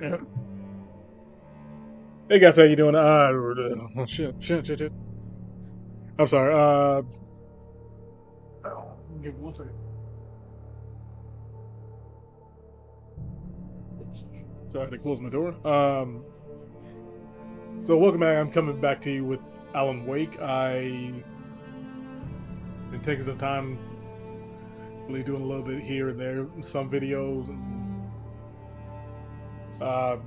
Yeah. Hey guys, how you doing? Shit. I'm sorry. Give me 1 second. Sorry, I had to close my door. So welcome back. I'm coming back to you with Alanwake. I been taking some time, really doing a little bit here and there, some videos, and uh,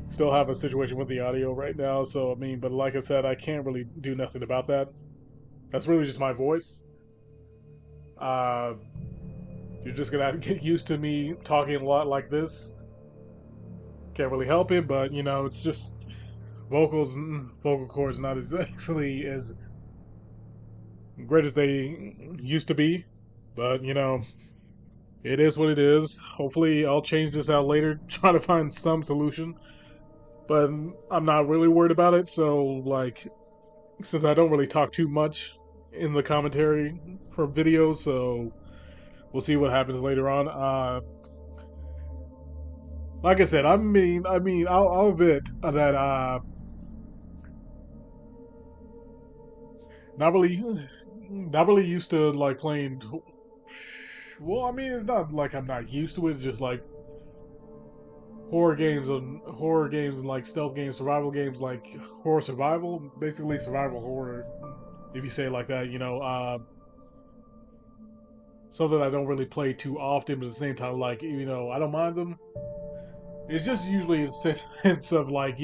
still have a situation with the audio right now. So I mean, but like I said, I can't really do nothing about that. That's really just my voice. Uh, you're just gonna have to get used to me talking a lot like this. Can't really help it, but it's just vocal cords not exactly as great as they used to be. But it is what it is. Hopefully, I'll change this out later, try to find some solution. But I'm not really worried about it. So, like, since I don't really talk too much in the commentary for videos, so we'll see what happens later on. Like I said, I'll admit that not really, not really used to like playing. Well, I mean, it's not like I'm not used to it. It's just like horror games and like stealth games, survival games, like horror survival, basically survival horror. If you say it like that, something I don't really play too often, but at the same time, like I don't mind them. It's just usually a sense of like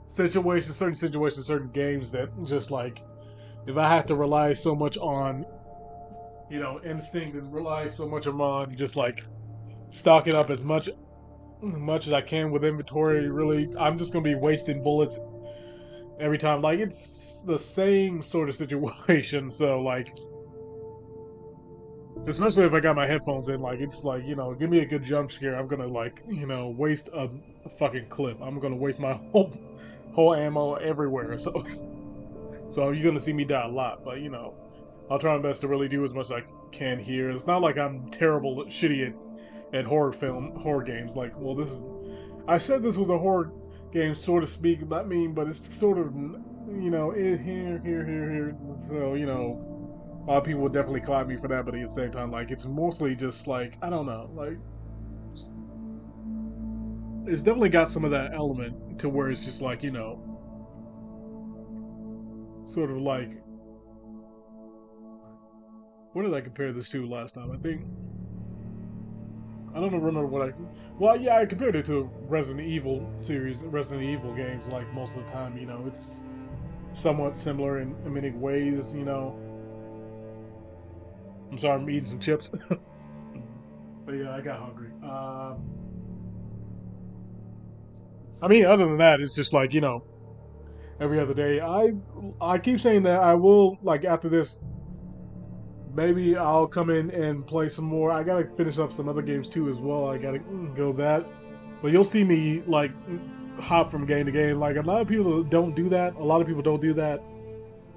certain games that just like if I have to rely so much on instinct and rely so much on just like stocking up as much as I can with inventory. Really, I'm just gonna be wasting bullets every time. Like it's the same sort of situation. So like, especially if I got my headphones in, like it's like give me a good jump scare. I'm gonna like waste a fucking clip. I'm gonna waste my whole ammo everywhere. So you're gonna see me die a lot. But I'll try my best to really do as much as I can here. It's not like I'm terrible, shitty at horror games. Like, well, I said this was a horror game, so to speak. I mean, but it's sort of here. So a lot of people would definitely clap me for that, but at the same time, like it's mostly just like I don't know, like it's definitely got some of that element to where it's just like sort of like what did I compare this to last time? I think I don't remember what I. Well, yeah, I compared it to Resident Evil series, Resident Evil games. Like most of the time, it's somewhat similar in many ways. I'm sorry, I'm eating some chips, but yeah, I got hungry. I mean, other than that, it's just like every other day. I keep saying that I will like after this. Maybe I'll come in and play some more. I gotta finish up some other games too as well. I gotta go that. But you'll see me like hop from game to game. Like a lot of people don't do that. A lot of people don't do that.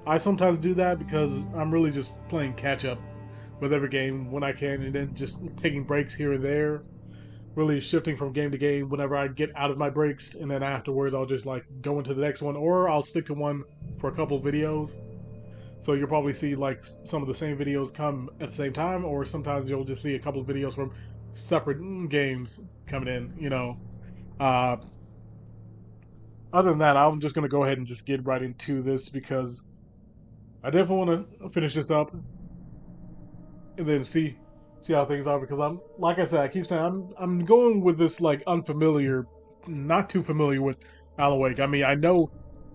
I sometimes do that because I'm really just playing catch up with every game when I can, and then just taking breaks here and there. Really shifting from game to game whenever I get out of my breaks, and then afterwards I'll just like go into the next one, or I'll stick to one for a couple of videos. So you'll probably see like some of the same videos come at the same time, or sometimes you'll just see a couple of videos from separate games coming in. Uh, other than that, I'm just gonna go ahead and just get right into this because I definitely want to finish this up and then see how things are. Because I'm like I said, I keep saying I'm going with this like unfamiliar, not too familiar with Alan. I mean, I know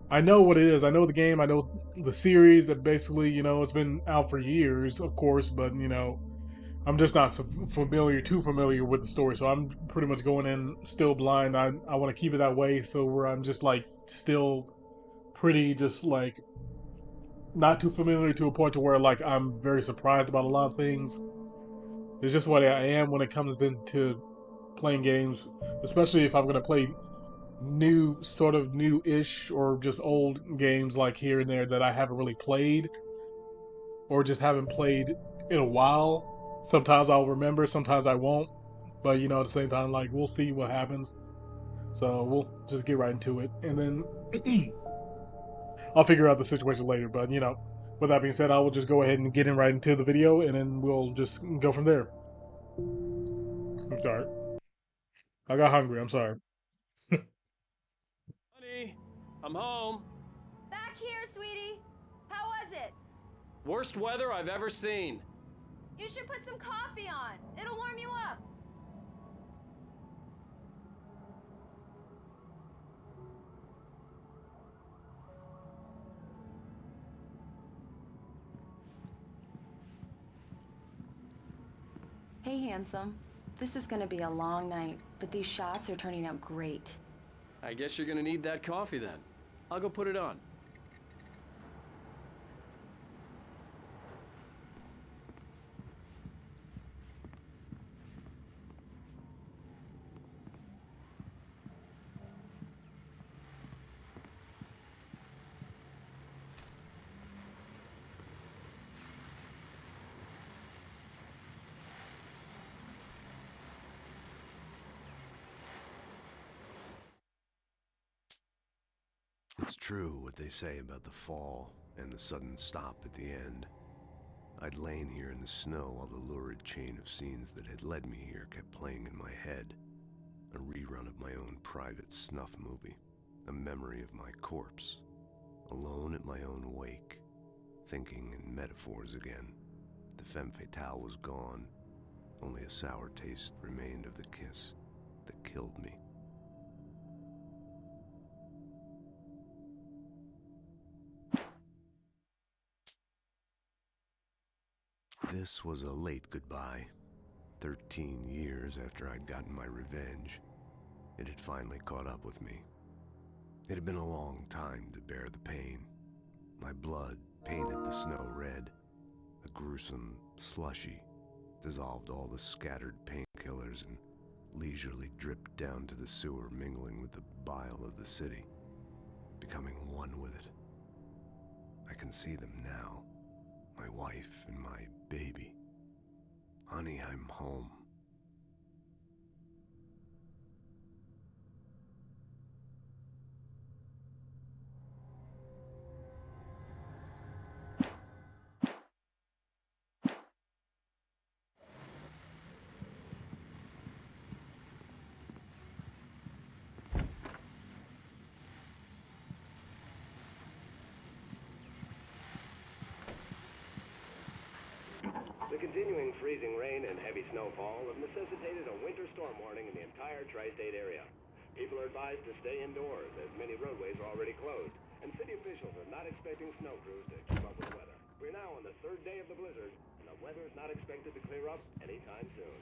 what it is. I know the game. I know the series that basically it's been out for years, of course, but I'm just not so too familiar with the story. So I'm pretty much going in still blind. I want to keep it that way, so where I'm just like still pretty just like not too familiar to a point to where like I'm very surprised about a lot of things. It's just what I am when it comes into playing games, especially if I'm gonna play new-ish or just old games like here and there that I haven't really played or just haven't played in a while. Sometimes I'll remember, sometimes I won't. But at the same time, like we'll see what happens. So we'll just get right into it, and then I'll figure out the situation later. But with that being said, I will just go ahead and get in right into the video, and then we'll just go from there. I'm sorry, I got hungry. I'm sorry. Honey, I'm home. Back here, sweetie. How was it? Worst weather I've ever seen. You should put some coffee on. It'll warm you up. Hey, handsome. This is gonna be a long night, but these shots are turning out great. I guess you're gonna need that coffee then. I'll go put it on. It's true what they say about the fall and the sudden stop at the end. I'd lain here in the snow while the lurid chain of scenes that had led me here kept playing in my head. A rerun of my own private snuff movie. A memory of my corpse. Alone at my own wake. Thinking in metaphors again. The femme fatale was gone. Only a sour taste remained of the kiss that killed me. This was a late goodbye. 13 years after I'd gotten my revenge, it had finally caught up with me. It had been a long time to bear the pain. My blood painted the snow red. A gruesome slushy dissolved all the scattered painkillers and leisurely dripped down to the sewer, mingling with the bile of the city, becoming one with it. I can see them now. My wife and my baby. Honey, I'm home. The continuing freezing rain and heavy snowfall have necessitated a winter storm warning in the entire tri-state area. People are advised to stay indoors as many roadways are already closed, and city officials are not expecting snow crews to keep up with the weather. We're now on the third day of the blizzard, and the weather is not expected to clear up anytime soon.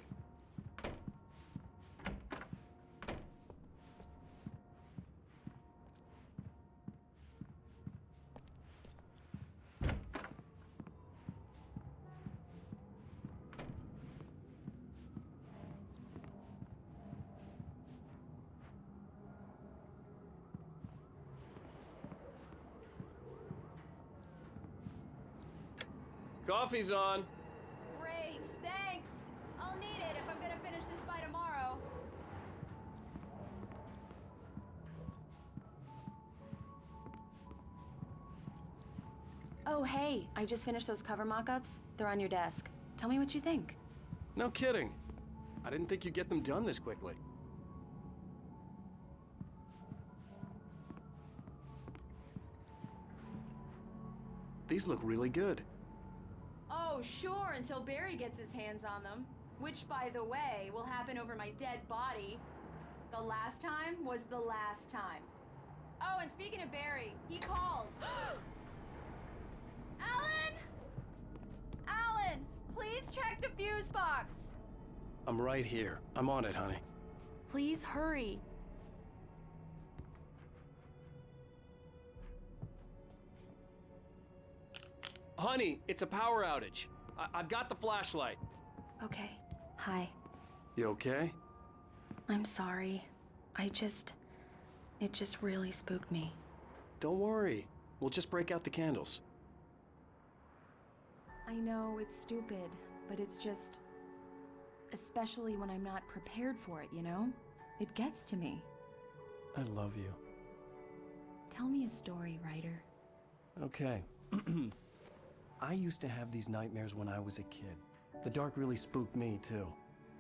Coffee's on. Great, thanks. I'll need it if I'm gonna finish this by tomorrow. Oh, hey, I just finished those cover mock-ups. They're on your desk. Tell me what you think. No kidding. I didn't think you'd get them done this quickly. These look really good. Oh, sure, until Barry gets his hands on them. Which, by the way, will happen over my dead body. The last time was the last time. Oh, and speaking of Barry, he called. Alan! Alan, please check the fuse box. I'm right here. I'm on it, honey. Please hurry. Honey, it's a power outage. I've got the flashlight. Okay, hi. You okay? I'm sorry. It just really spooked me. Don't worry. We'll just break out the candles. I know it's stupid, but it's just... Especially when I'm not prepared for it, you know? It gets to me. I love you. Tell me a story, writer. Okay. I used to have these nightmares when I was a kid. The dark really spooked me, too.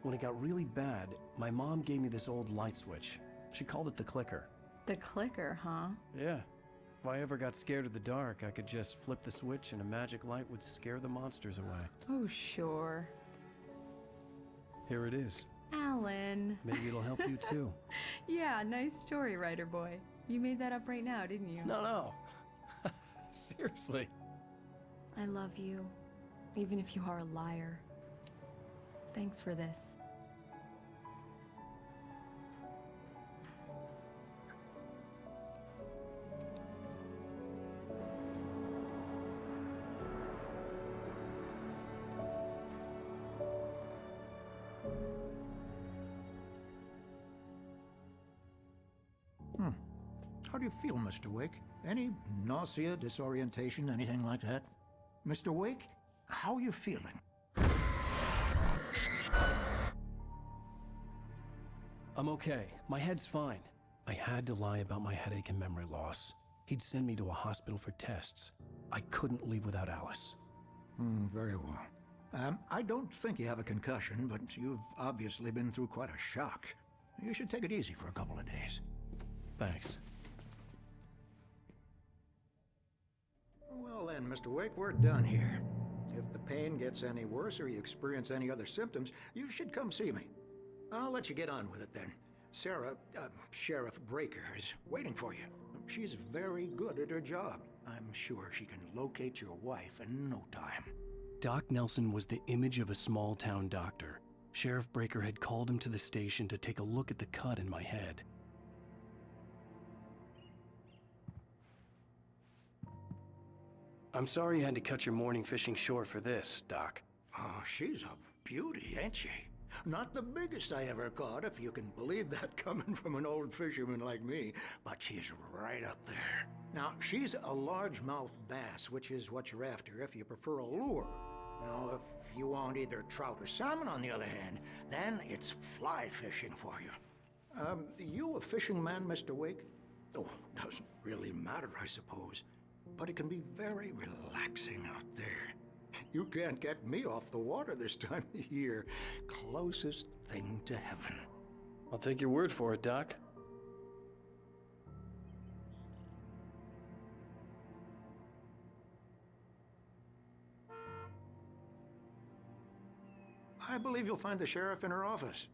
When it got really bad, my mom gave me this old light switch. She called it the clicker. The clicker, huh? Yeah. If I ever got scared of the dark, I could just flip the switch and a magic light would scare the monsters away. Oh, sure. Here it is. Alan. Maybe it'll help you, too. Yeah, nice story, writer boy. You made that up right now, didn't you? No. Seriously. I love you, even if you are a liar. Thanks for this. How do you feel, Mr. Wake? Any nausea, disorientation, anything like that? Mr. Wake, how are you feeling? I'm okay. My head's fine. I had to lie about my headache and memory loss. He'd send me to a hospital for tests. I couldn't leave without Alice. Very well. I don't think you have a concussion, but you've obviously been through quite a shock. You should take it easy for a couple of days. Thanks. Well then, Mr. Wake, we're done here. If the pain gets any worse or you experience any other symptoms, you should come see me. I'll let you get on with it then. Sarah, Sheriff Breaker, is waiting for you. She's very good at her job. I'm sure she can locate your wife in no time. Doc Nelson was the image of a small-town doctor. Sheriff Breaker had called him to the station to take a look at the cut in my head. I'm sorry you had to cut your morning fishing short for this, Doc. Oh, she's a beauty, ain't she? Not the biggest I ever caught, if you can believe that coming from an old fisherman like me, but she's right up there. Now, she's a largemouth bass, which is what you're after if you prefer a lure. Now, if you want either trout or salmon, on the other hand, then it's fly fishing for you. You a fishing man, Mr. Wake? Oh, doesn't really matter, I suppose. But it can be very relaxing out there. You can't get me off the water this time of year. Closest thing to heaven. I'll take your word for it, Doc. I believe you'll find the sheriff in her office.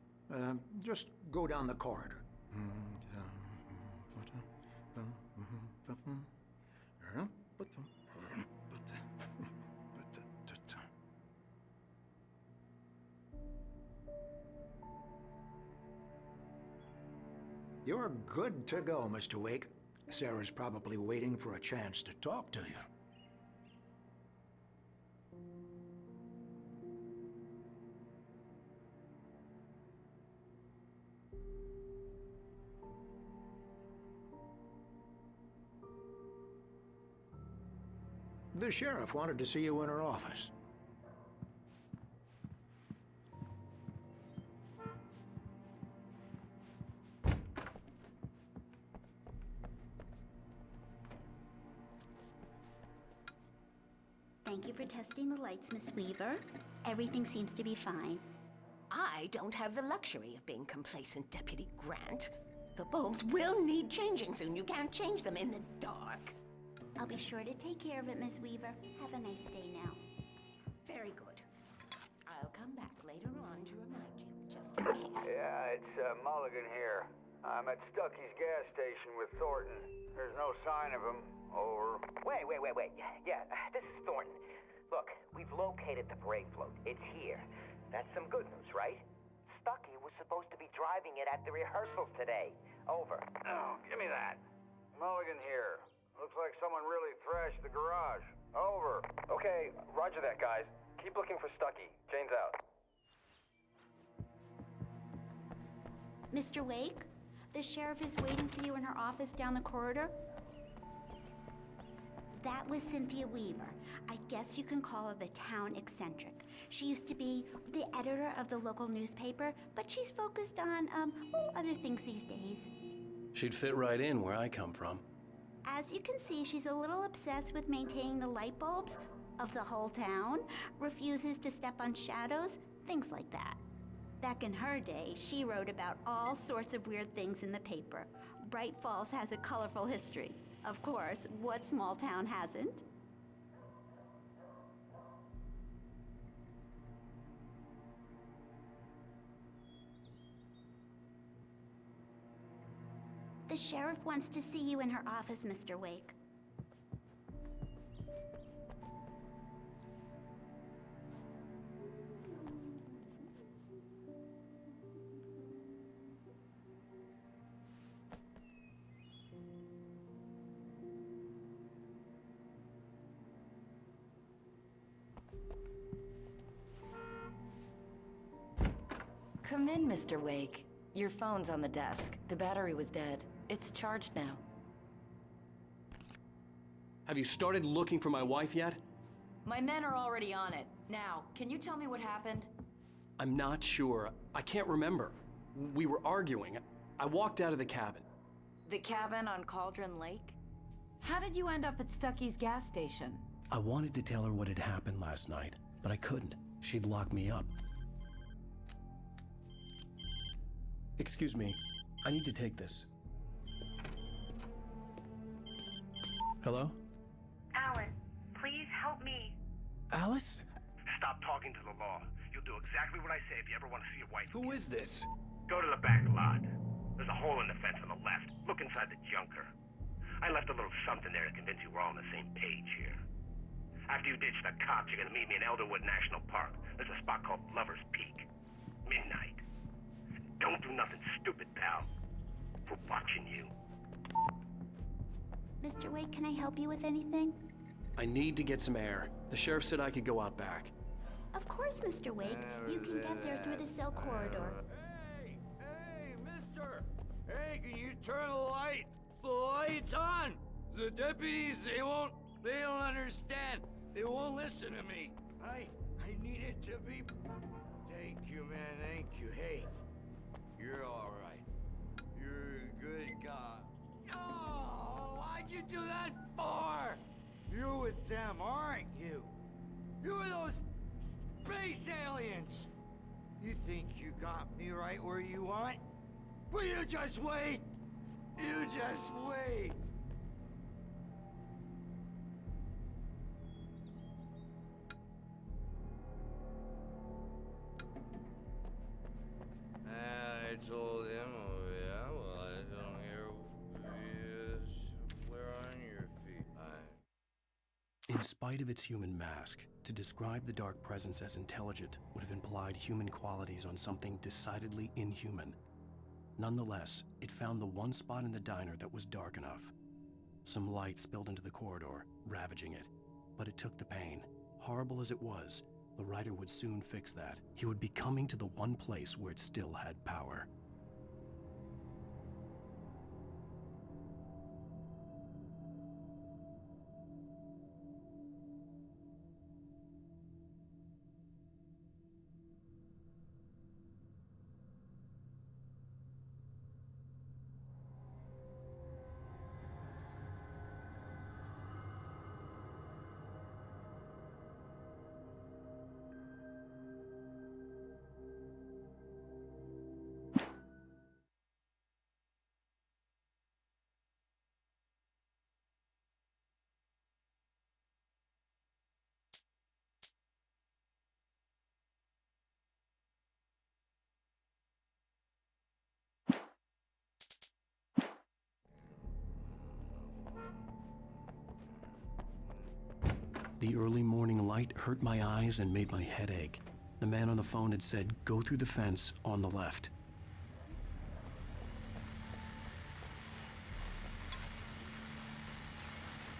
Just go down the corridor. You're good to go, Mr. Wake. Sarah's probably waiting for a chance to talk to you. The sheriff wanted to see you in her office. Thank you for testing the lights, Miss Weaver. Everything seems to be fine. I don't have the luxury of being complacent, Deputy Grant. The bulbs will need changing soon. You can't change them in the dark. I'll be sure to take care of it, Miss Weaver. Have a nice day now. Very good. I'll come back later on to remind you, just in case. Yeah, it's Mulligan here. I'm at Stucky's gas station with Thornton. There's no sign of him. Over. Wait. Yeah, this is Thornton. Look, we've located the parade float. It's here. That's some good news, right? Stucky was supposed to be driving it at the rehearsals today. Over. Oh, give me that. Mulligan here. Looks like someone really thrashed the garage. Over. Okay, roger that, guys. Keep looking for Stucky. Jane's out. Mr. Wake, the sheriff is waiting for you in her office down the corridor. That was Cynthia Weaver. I guess you can call her the town eccentric. She used to be the editor of the local newspaper, but she's focused on, other things these days. She'd fit right in where I come from. As you can see, she's a little obsessed with maintaining the light bulbs of the whole town, refuses to step on shadows, things like that. Back in her day, she wrote about all sorts of weird things in the paper. Bright Falls has a colorful history. Of course, what small town hasn't? The sheriff wants to see you in her office, Mr. Wake. Come in, Mr. Wake. Your phone's on the desk. The battery was dead. It's charged now. Have you started looking for my wife yet? My men are already on it. Now, can you tell me what happened? I'm not sure. I can't remember. We were arguing. I walked out of the cabin. The cabin on Cauldron Lake? How did you end up at Stucky's gas station? I wanted to tell her what had happened last night, but I couldn't. She'd lock me up. Excuse me. I need to take this. Hello? Alan, please help me. Alice? Stop talking to the law. You'll do exactly what I say if you ever want to see your wife. Who is this? Go to the back lot. There's a hole in the fence on the left. Look inside the junker. I left a little something there to convince you we're all on the same page here. After you ditch the cops, you're gonna meet me in Elderwood National Park. There's a spot called Lover's Peak. Midnight. Don't do nothing stupid, pal. We're watching you. Mr. Wake, can I help you with anything? I need to get some air. The sheriff said I could go out back. Of course, Mr. Wake. You can get there through the cell corridor. Hey, mister! Hey, can you turn the light? The light's on! The deputies, they don't understand. They won't listen to me. I need it to be... Thank you, man, thank you. Hey, you're all right. You're a good guy. Oh, why'd you do that for? You're with them, aren't you? You're those space aliens. You think you got me right where you want? Will you just wait? You just wait. I told him, oh yeah, well I don't hear where on your feet. In spite of its human mask, to describe the dark presence as intelligent would have implied human qualities on something decidedly inhuman. Nonetheless, it found the one spot in the diner that was dark enough. Some light spilled into the corridor, ravaging it. But it took the pain. Horrible as it was, the writer would soon fix that. He would be coming to the one place where it still had power. The early morning light hurt my eyes and made my head ache. The man on the phone had said, go through the fence on the left.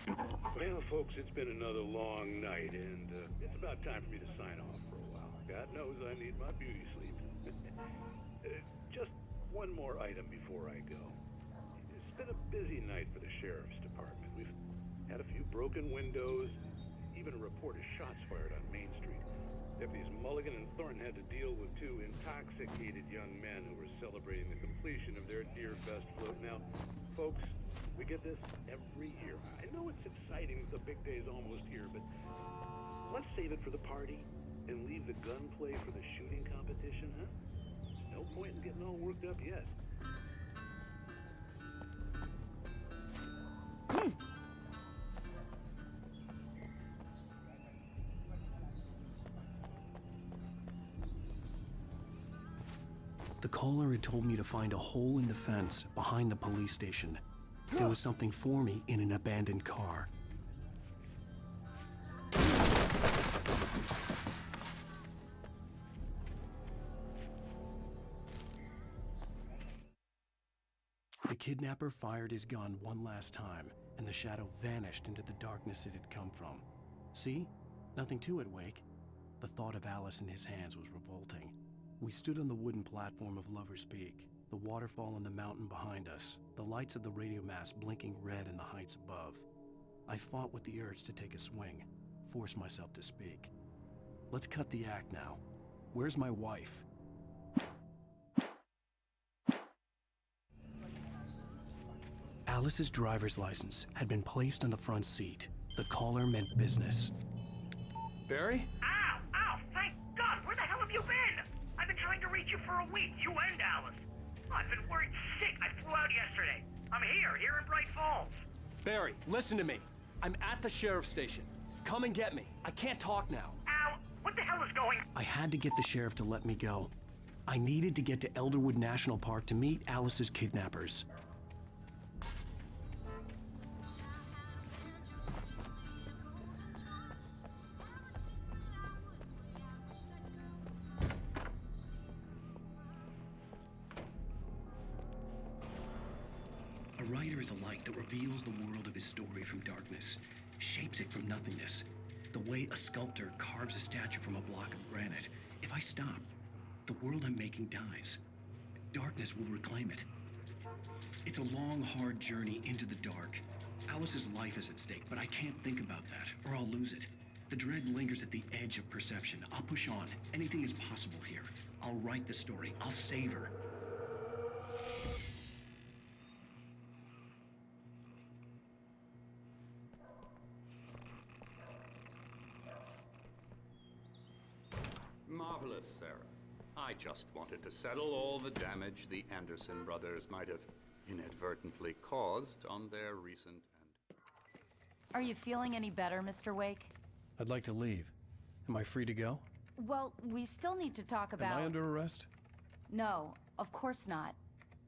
Well, folks, it's been another long night, and it's about time for me to sign off for a while. God knows I need my beauty sleep. Just one more item before I go. It's been a busy night for the sheriff's department. We've had a few broken windows, even a report of shots fired on Main Street. Deputies Mulligan and Thornton had to deal with two intoxicated young men who were celebrating the completion of their Deerfest float. Now, folks, we get this every year. I know it's exciting that the big day's almost here, but let's save it for the party and leave the gunplay for the shooting competition, huh? No point in getting all worked up yet. The caller had told me to find a hole in the fence behind the police station. There was something for me in an abandoned car. The kidnapper fired his gun one last time, and the shadow vanished into the darkness it had come from. See? Nothing to it, Wake. The thought of Alice in his hands was revolting. We stood on the wooden platform of Lover's Peak, the waterfall on the mountain behind us, the lights of the radio mast blinking red in the heights above. I fought with the urge to take a swing, force myself to speak. Let's cut the act now. Where's my wife? Alice's driver's license had been placed on the front seat. The caller meant business. Barry? Ow! Ow! Thank God! Where the hell have you been? I've been trying to reach you for a week, you and Alice. I've been worried sick. I flew out yesterday. I'm here in Bright Falls. Barry, listen to me. I'm at the sheriff's station. Come and get me. I can't talk now. Al, what the hell is going on? I had to get the sheriff to let me go. I needed to get to Elderwood National Park to meet Alice's kidnappers. A writer is a light that reveals the world of his story from darkness, shapes it from nothingness. The way a sculptor carves a statue from a block of granite. If I stop, the world I'm making dies. Darkness will reclaim it. It's a long, hard journey into the dark. Alice's life is at stake, but I can't think about that, or I'll lose it. The dread lingers at the edge of perception. I'll push on. Anything is possible here. I'll write the story. I'll save her. Marvelous, Sarah. I just wanted to settle all the damage the Anderson brothers might have inadvertently caused on their recent and... Are you feeling any better, Mr. Wake? I'd like to leave. Am I free to go? Well, we still need to talk about... Am I under arrest? No, of course not.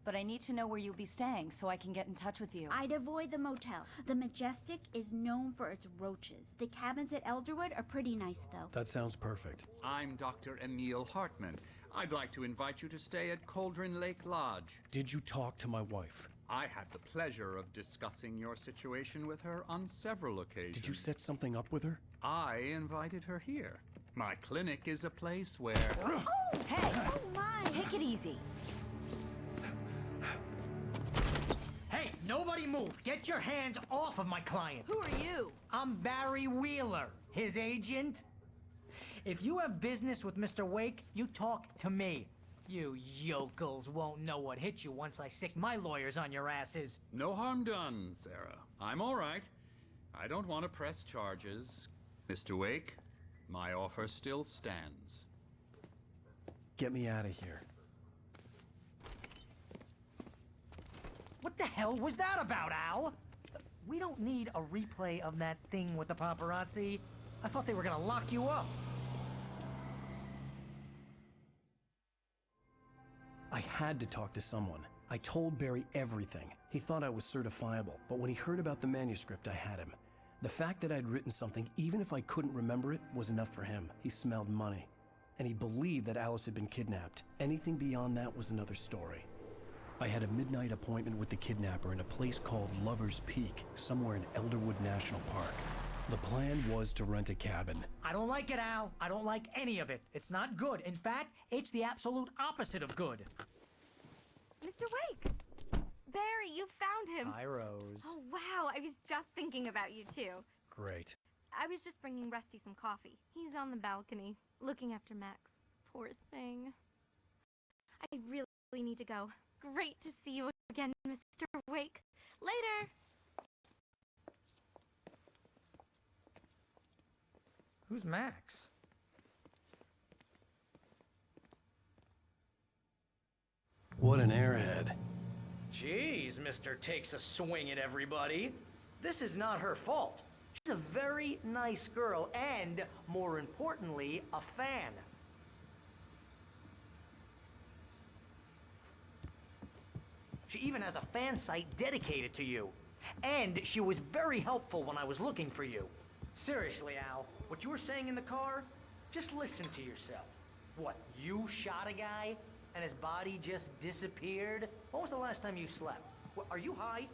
But I need to know where you'll be staying so I can get in touch with you. I'd avoid the motel. The Majestic is known for its roaches. The cabins at Elderwood are pretty nice, though. That sounds perfect. I'm Dr. Emil Hartman. I'd like to invite you to stay at Cauldron Lake Lodge. Did you talk to my wife? I had the pleasure of discussing your situation with her on several occasions. Did you set something up with her? I invited her here. My clinic is a place where... Oh! Hey! Oh, my! Take it easy. Hey, nobody move! Get your hands off of my client! Who are you? I'm Barry Wheeler, his agent. If you have business with Mr. Wake, you talk to me. You yokels won't know what hit you once I sick my lawyers on your asses. No harm done, Sarah. I'm all right. I don't want to press charges. Mr. Wake, my offer still stands. Get me out of here. What the hell was that about, Al? We don't need a replay of that thing with the paparazzi. I thought they were gonna lock you up. I had to talk to someone. I told Barry everything. He thought I was certifiable, but when he heard about the manuscript, I had him. The fact that I'd written something, even if I couldn't remember it, was enough for him. He smelled money. And he believed that Alice had been kidnapped. Anything beyond that was another story. I had a midnight appointment with the kidnapper in a place called Lover's Peak, somewhere in Elderwood National Park. The plan was to rent a cabin. I don't like it, Al. I don't like any of it. It's not good. In fact, it's the absolute opposite of good. Mr. Wake! Barry, you found him! Hi, Rose. Oh, wow. I was just thinking about you, too. Great. I was just bringing Rusty some coffee. He's on the balcony. looking after Max. Poor thing. I really need to go. Great to see you again, Mr. Wake. Later! Who's Max? What an airhead. Jeez, Mr. Takes a swing at everybody. This is not her fault. She's a very nice girl and, more importantly, a fan. She even has a fan site dedicated to you. And she was very helpful when I was looking for you. Seriously, Al, what you were saying in the car, just listen to yourself. What, you shot a guy and his body just disappeared? When was the last time you slept? What, are you high?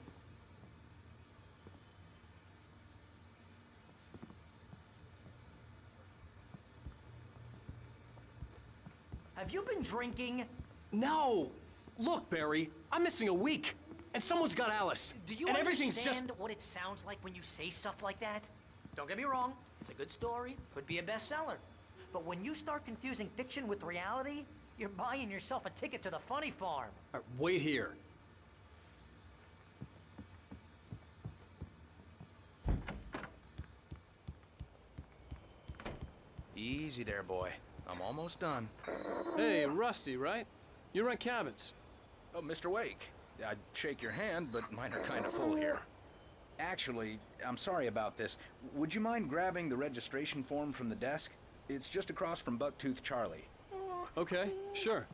Have you been drinking? No! Look, Barry, I'm missing a week, and someone's got Alice. Do you and everything's understand just... what it sounds like when you say stuff like that? Don't get me wrong, it's a good story, could be a bestseller. But when you start confusing fiction with reality, you're buying yourself a ticket to the funny farm. All right, wait here. Easy there, boy. I'm almost done. Hey, Rusty, right? You rent cabins. Oh, Mr. Wake. I'd shake your hand, but mine are kind of full here. Actually, I'm sorry about this. Would you mind grabbing the registration form from the desk? It's just across from Bucktooth Charlie. Okay, sure.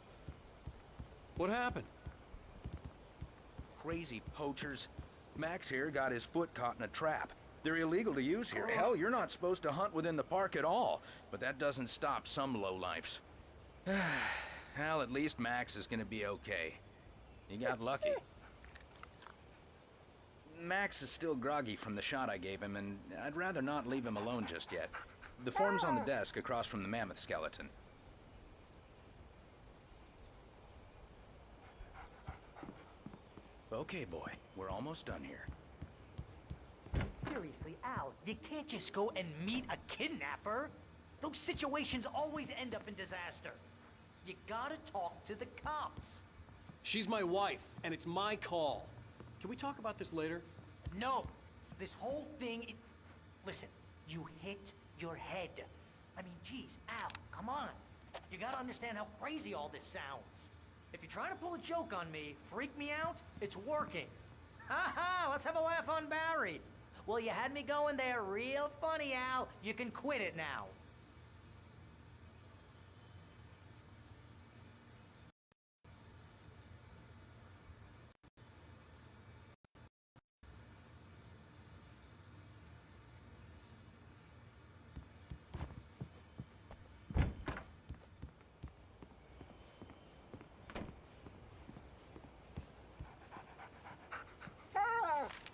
What happened? Crazy poachers. Max here got his foot caught in a trap. They're illegal to use here. Hell, you're not supposed to hunt within the park at all. But that doesn't stop some lowlifes. Well, at least Max is gonna be okay. He got lucky. Max is still groggy from the shot I gave him, and I'd rather not leave him alone just yet. The form's on the desk across from the mammoth skeleton. Okay, boy, we're almost done here. Seriously, Al, you can't just go and meet a kidnapper. Those situations always end up in disaster. You gotta talk to the cops. She's my wife, and it's my call. Can we talk about this later? No, this whole thing, listen, you hit your head. I mean, geez, Al, come on. You gotta understand how crazy all this sounds. If you're trying to pull a joke on me, freak me out, it's working. Ha ha, let's have a laugh on Barry. Well, you had me going there real funny, Al. You can quit it now.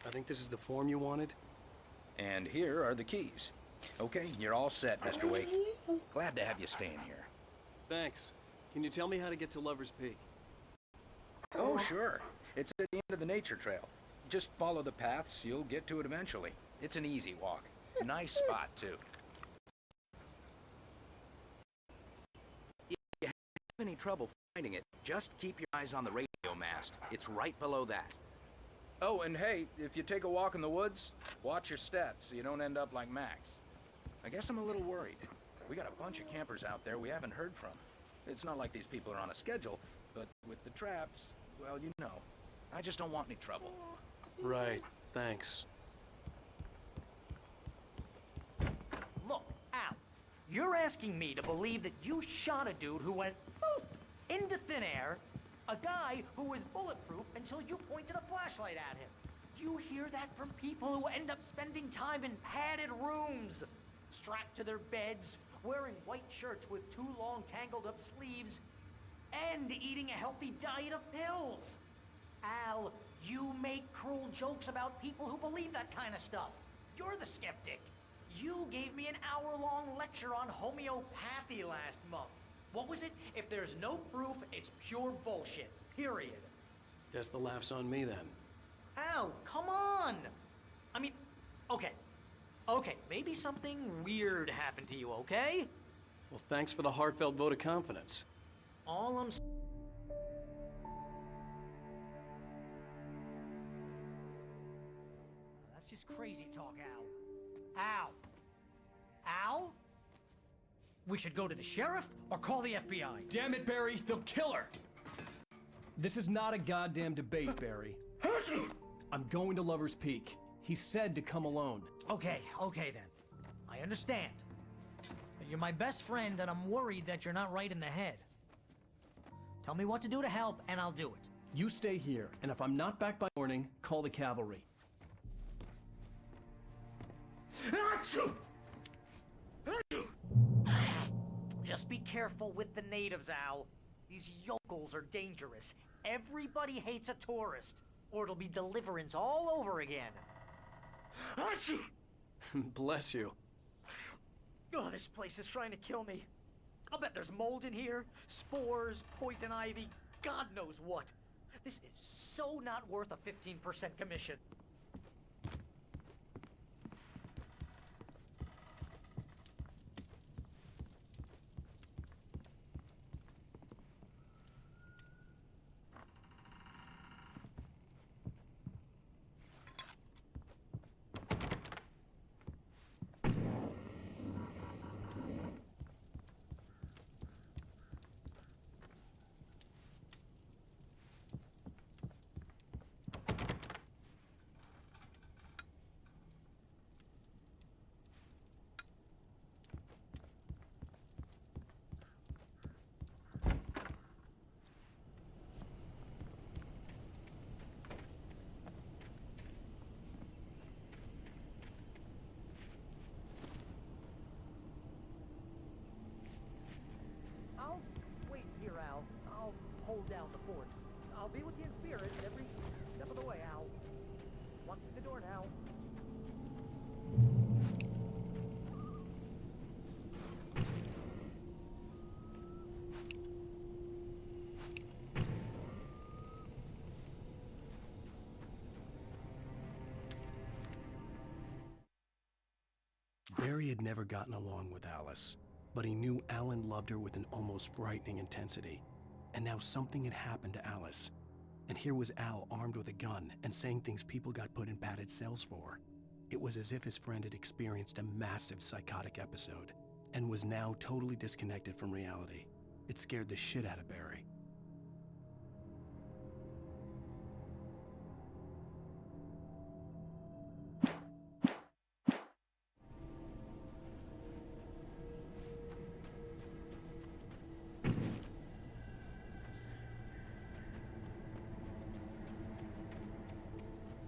I think this is the form you wanted. And here are the keys. Okay, you're all set, Mr. Wake. Glad to have you staying here. Thanks. Can you tell me how to get to Lover's Peak? Oh, sure. It's at the end of the nature trail. Just follow the paths, you'll get to it eventually. It's an easy walk. Nice spot, too. If you have any trouble finding it, just keep your eyes on the radio mast. It's right below that. Oh, and hey, if you take a walk in the woods, watch your steps so you don't end up like Max. I guess I'm a little worried. We got a bunch of campers out there we haven't heard from. It's not like these people are on a schedule, but with the traps, well, you know. I just don't want any trouble. Right, thanks. Look, Al, you're asking me to believe that you shot a dude who went poof into thin air, a guy who was bulletproof until you pointed a flashlight at him. You hear that from people who end up spending time in padded rooms, strapped to their beds, wearing white shirts with too long tangled up sleeves, and eating a healthy diet of pills. Al, you make cruel jokes about people who believe that kind of stuff. You're the skeptic. You gave me an hour-long lecture on homeopathy last month. What was it? If there's no proof, it's pure bullshit. Period. Guess the laugh's on me then. Al, come on! I mean, okay. Okay, maybe something weird happened to you, okay? Well, thanks for the heartfelt vote of confidence. All I'm That's just crazy talk, Al. Al! Al? We should go to the sheriff or call the FBI. Damn it, Barry, they'll kill her! This is not a goddamn debate, Barry. I'm going to Lover's Peak. He said to come alone. Okay then. I understand. But you're my best friend and I'm worried that you're not right in the head. Tell me what to do to help and I'll do it. You stay here, and if I'm not back by morning, call the cavalry. Just be careful with the natives, Al. These yokels are dangerous. Everybody hates a tourist, or it'll be Deliverance all over again. Bless you. Oh, this place is trying to kill me. I'll bet there's mold in here, spores, poison ivy, God knows what. This is so not worth a 15% commission. I'll wait here, Al. I'll hold down the fort. I'll be with you in spirit every step of the way, Al. Walk through the door now. Barry had never gotten along with Alice, but he knew Alan loved her with an almost frightening intensity. And now something had happened to Alice. And here was Al armed with a gun and saying things people got put in padded cells for. It was as if his friend had experienced a massive psychotic episode and was now totally disconnected from reality. It scared the shit out of Barry.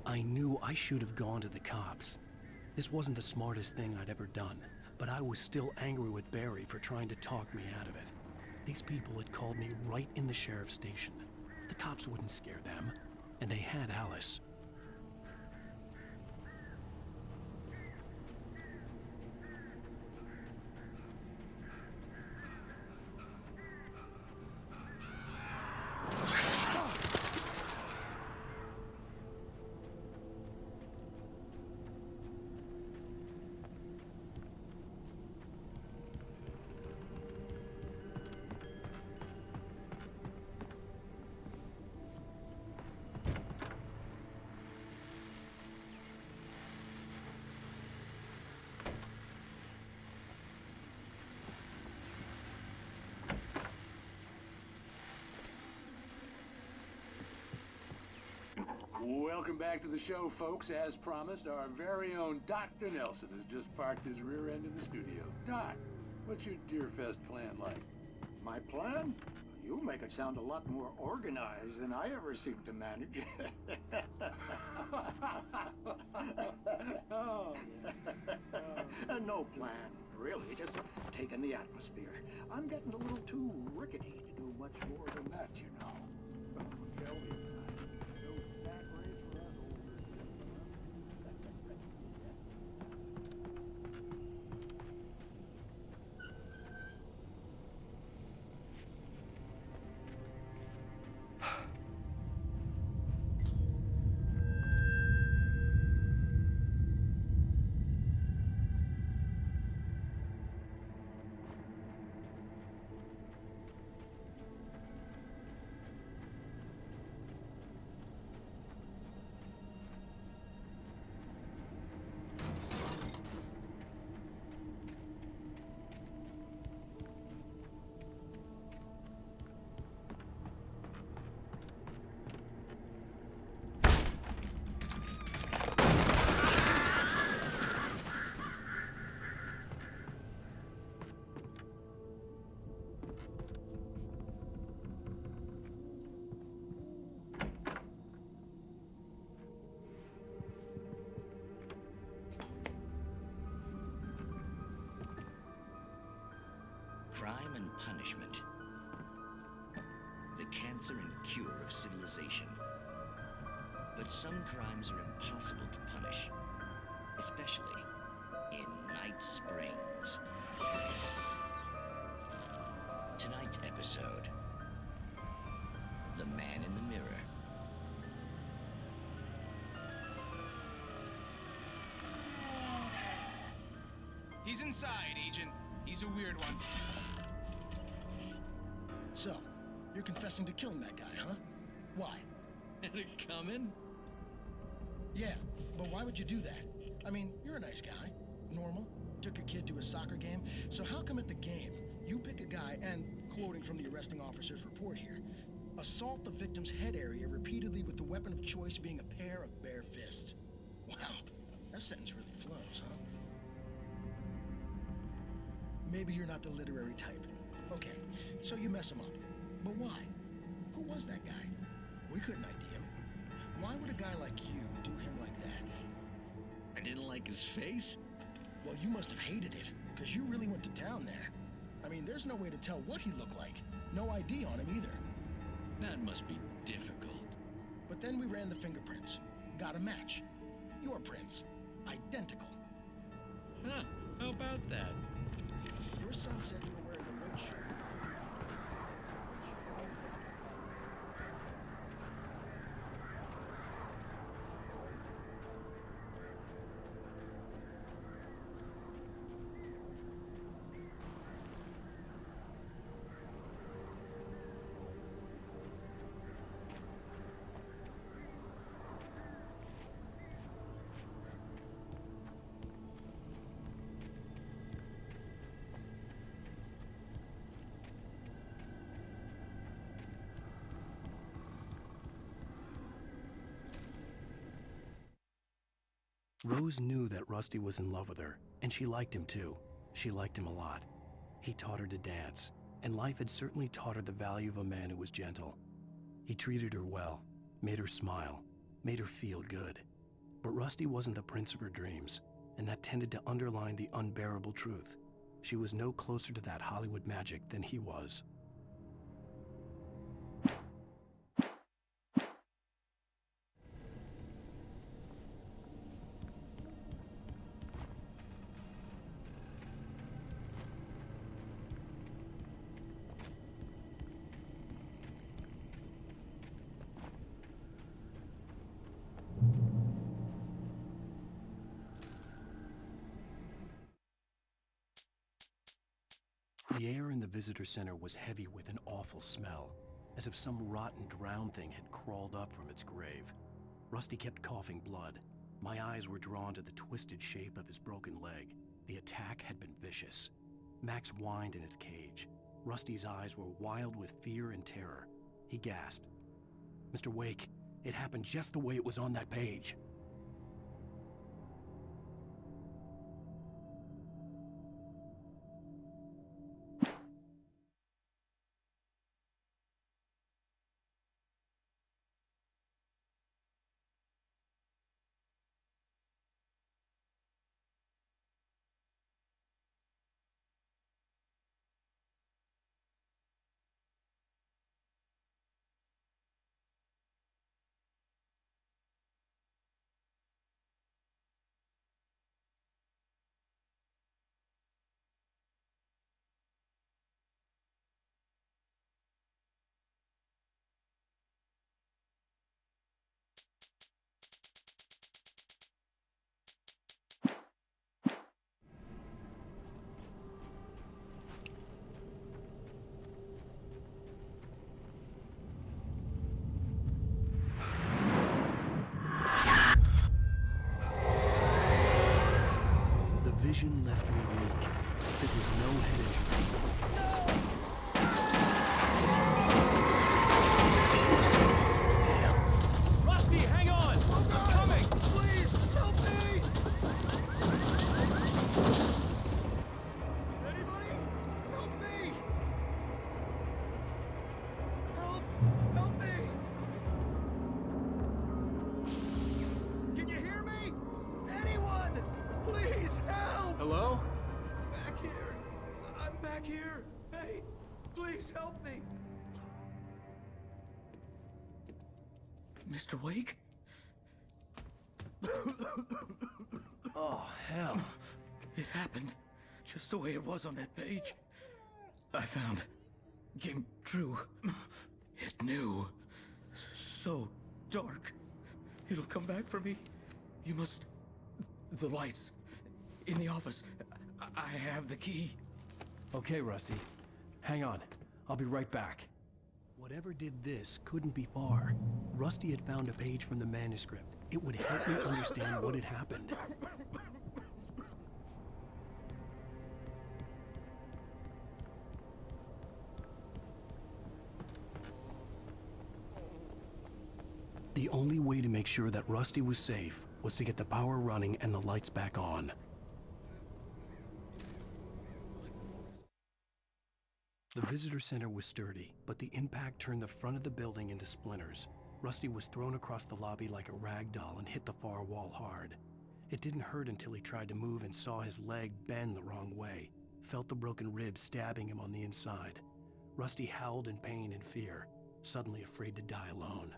I knew I should have gone to the cops. This wasn't the smartest thing I'd ever done, but I was still angry with Barry for trying to talk me out of it. These people had called me right in the sheriff's station. The cops wouldn't scare them, and they had Alice. Welcome back to the show, folks. As promised, our very own Dr. Nelson has just parked his rear end in the studio. Doc, what's your Deerfest plan like? My plan? You make it sound a lot more organized than I ever seem to manage. No plan, really, just taking the atmosphere. I'm getting a little too rickety to do much more than that, you know. Tell me. crime and punishment. The cancer and cure of civilization. But some crimes are impossible to punish, especially in Night Springs. Tonight's episode, The Man in the Mirror. He's inside, Agent. He's a weird one. So, you're confessing to killing that guy, huh? Why? Had it coming? Yeah, but why would you do that? I mean, you're a nice guy. Normal. Took your kid to a soccer game. So how come at the game, you pick a guy and, quoting from the arresting officer's report here, assault the victim's head area repeatedly with the weapon of choice being a pair of bare fists? Wow, that sentence really flows, huh? Maybe you're not the literary type. Okay, so you mess him up. But why? Who was that guy? We couldn't ID him. Why would a guy like you do him like that? I didn't like his face? Well, you must have hated it, because you really went to town there. I mean, there's no way to tell what he looked like. No ID on him either. That must be difficult. But then we ran the fingerprints. Got a match. Your prints. Identical. Huh, how about that? Your son said you were wearing a white shirt. Rose knew that Rusty was in love with her, and she liked him too. She liked him a lot. He taught her to dance, and life had certainly taught her the value of a man who was gentle. He treated her well, made her smile, made her feel good. But Rusty wasn't the prince of her dreams, and that tended to underline the unbearable truth. She was no closer to that Hollywood magic than he was. The air in the visitor center was heavy with an awful smell, as if some rotten drowned thing had crawled up from its grave. Rusty kept coughing blood. My eyes were drawn to the twisted shape of his broken leg. The attack had been vicious. Max whined in his cage. Rusty's eyes were wild with fear and terror. He gasped. "Mr. Wake, it happened just the way it was on that page." Vision left me weak. This was no head injury. Damn. Rusty, hang on! I'm coming! Please, help me! Anybody? Help me! Help me! Can you hear me? Anyone? Please help! Hello? Back here. I'm back here. Hey, please help me! Mr. Wake? Oh, hell. It happened just the way it was on that page. I found. Came true. It knew. So dark. It'll come back for me. You must. The lights. In the office. I have the key. Okay, Rusty. Hang on. I'll be right back. Whatever did this couldn't be far. Rusty had found a page from the manuscript. It would help me understand what had happened. The only way to make sure that Rusty was safe was to get the power running and the lights back on. The visitor center was sturdy, but the impact turned the front of the building into splinters. Rusty was thrown across the lobby like a rag doll and hit the far wall hard. It didn't hurt until he tried to move and saw his leg bend the wrong way, felt the broken rib stabbing him on the inside. Rusty howled in pain and fear, suddenly afraid to die alone.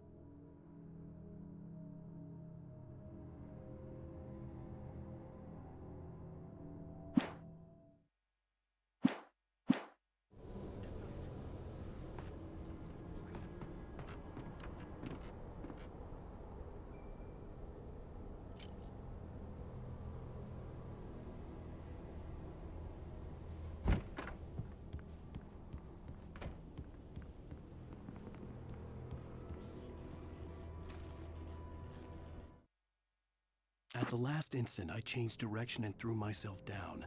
At the last instant, I changed direction and threw myself down.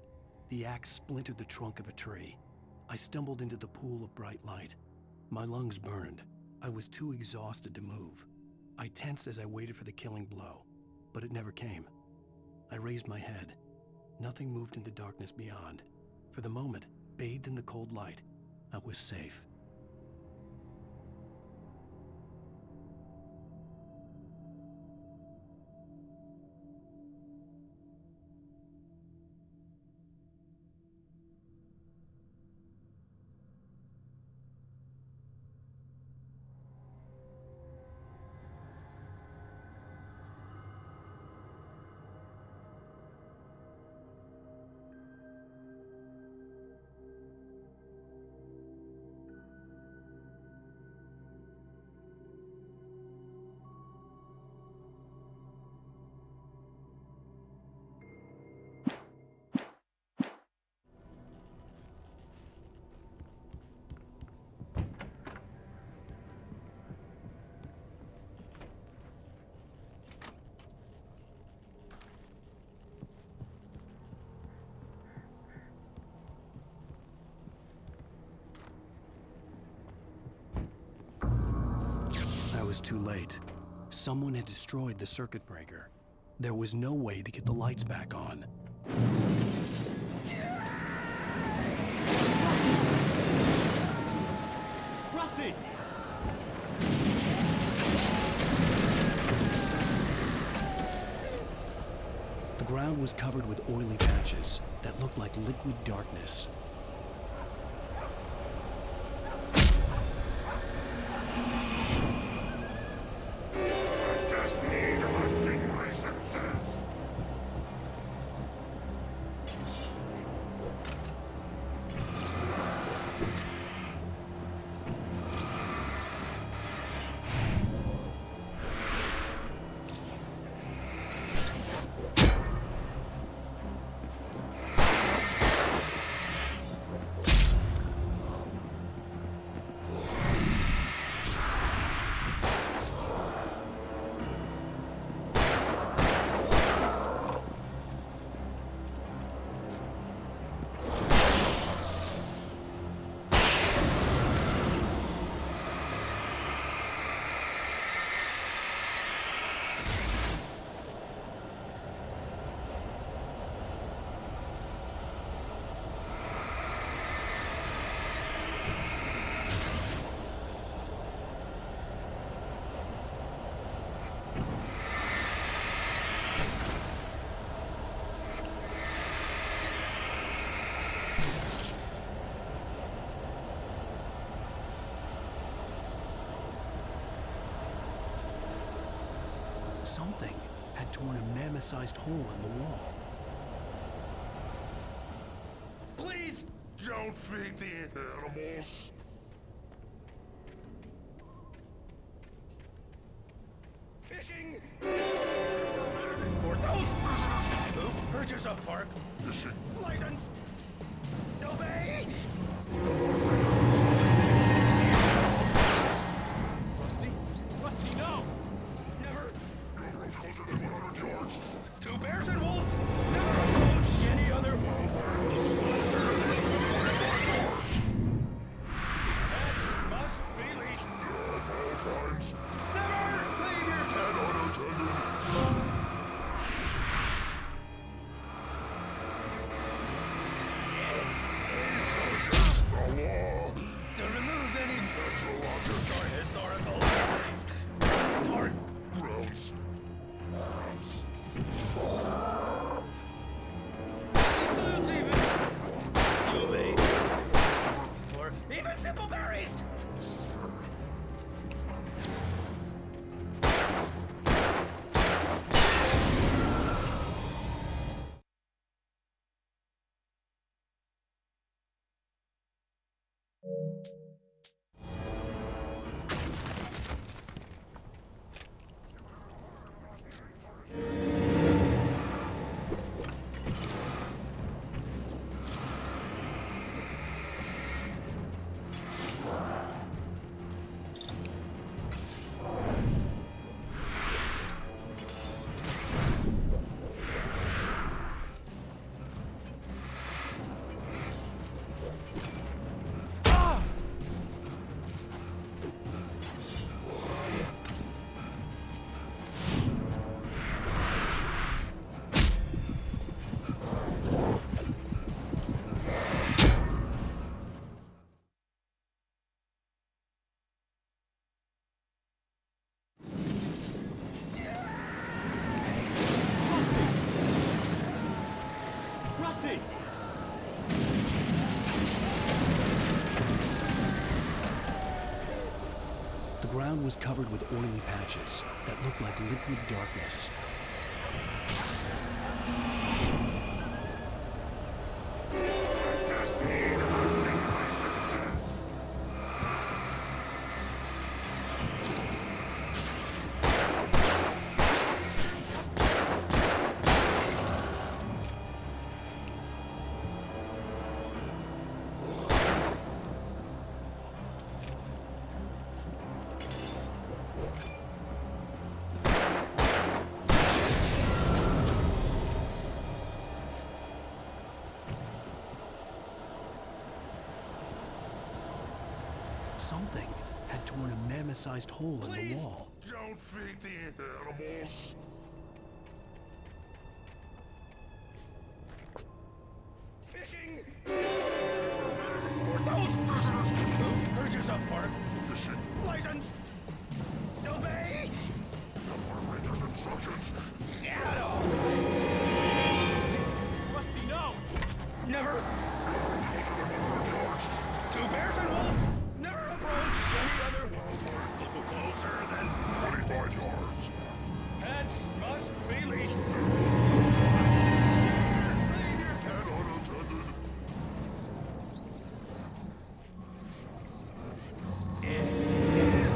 The axe splintered the trunk of a tree. I stumbled into the pool of bright light. My lungs burned. I was too exhausted to move. I tensed as I waited for the killing blow, but it never came. I raised my head. Nothing moved in the darkness beyond. For the moment, bathed in the cold light, I was safe. I was too late. Someone had destroyed the circuit breaker. There was no way to get the lights back on. Rusty! The ground was covered with oily patches that looked like liquid darkness. Something had torn a mammoth-sized hole in the wall. Please don't feed the animals. Fishing! For those who purchase a park license! Obey! Rusty? Rusty, no! Never! Two bears and wolves never approached any other pets must be leashed. Never leave your pet unattended. To remove any metrological or historical evidence. Or gross. Includes even UV. Or even simple berries. Rusty! The ground was covered with oily patches that looked like liquid darkness. Just need hunting licenses. Something had torn a mammoth-sized hole in the wall. Don't feed the animals. Fishing! For those who purchase a park license! Obey! Operator's instructions. At all times! Rusty, no! Never! Two bears and wolves never approached any other closer than 25 yards. Pets must be leashed. Leave your cat unattended. It is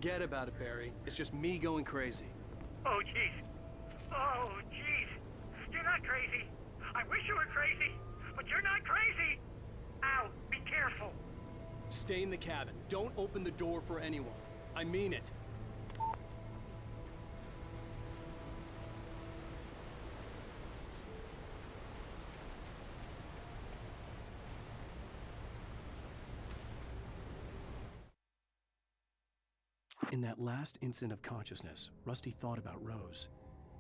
Forget about it, Barry. It's just me going crazy. Oh, jeez. Oh, jeez. You're not crazy. I wish you were crazy, but you're not crazy. Ow, be careful. Stay in the cabin. Don't open the door for anyone. I mean it. In that last instant of consciousness, Rusty thought about Rose.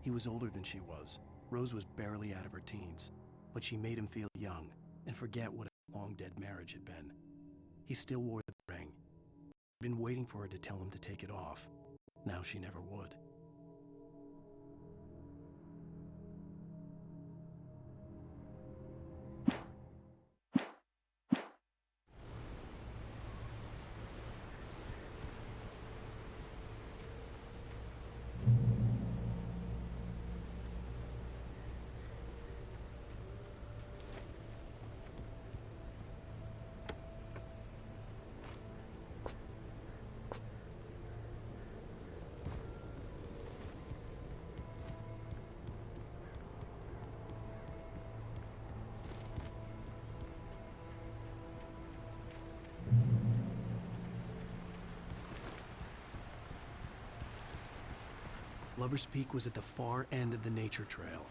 He was older than she was. Rose was barely out of her teens, but she made him feel young and forget what a long-dead marriage had been. He still wore the ring. He'd been waiting for her to tell him to take it off. Now she never would. Lover's Peak was at the far end of the nature trail.